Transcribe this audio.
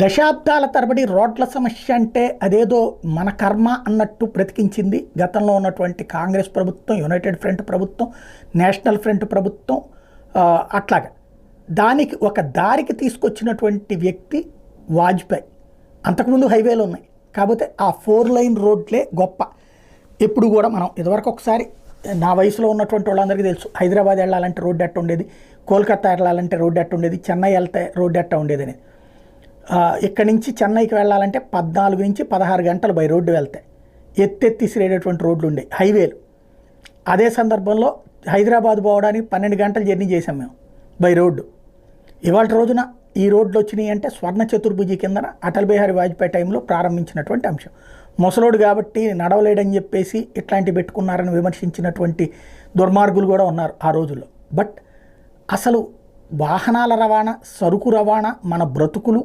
దశాబ్దాల తరబడి రోడ్ల సమస్య అంటే అదేదో మన కర్మ అన్నట్టు బ్రతికించింది గతంలో ఉన్నటువంటి కాంగ్రెస్ ప్రభుత్వం, యునైటెడ్ ఫ్రంట్ ప్రభుత్వం, నేషనల్ ఫ్రంట్ ప్రభుత్వం. అట్లాగా దానికి ఒక దారికి తీసుకొచ్చినటువంటి వ్యక్తి వాజ్పేయి. అంతకుముందు హైవేలు ఉన్నాయి, కాకపోతే ఆ 4 లైన్ రోడ్లే గొప్ప. ఎప్పుడు కూడా మనం ఇదివరకు ఒకసారి నా వయసులో ఉన్నటువంటి వాళ్ళందరికీ తెలుసు, హైదరాబాద్ వెళ్ళాలంటే రోడ్డు ఎట్ట ఉండేది, కోల్కతా వెళ్ళాలంటే రోడ్డు ఎట్ట ఉండేది, చెన్నై వెళ్తే రోడ్డు ఎట్ట ఉండేది అనేది. ఇక్కడి నుంచి చెన్నైకి వెళ్ళాలంటే 14 నుంచి 16 గంటలు బై రోడ్డు వెళ్తాయి. ఎత్తెత్తిసిరేటటువంటి రోడ్లు ఉండే హైవేలు. అదే సందర్భంలో హైదరాబాద్ పోవడానికి 12 గంటలు జర్నీ చేసాం మేము బై రోడ్డు. ఇవాళ రోజున ఈ రోడ్లు వచ్చినాయి అంటే స్వర్ణ చతుర్భుజి కిందన అటల్ బిహారీ వాజ్పేయి టైంలో ప్రారంభించినటువంటి అంశం. ముసలోడు కాబట్టి నడవలేడని చెప్పేసి ఇట్లాంటివి పెట్టుకున్నారని విమర్శించినటువంటి దుర్మార్గులు కూడా ఉన్నారు ఆ రోజుల్లో. బట్ అసలు వాహనాల రవాణా, సరుకు రవాణా, మన బ్రతుకులు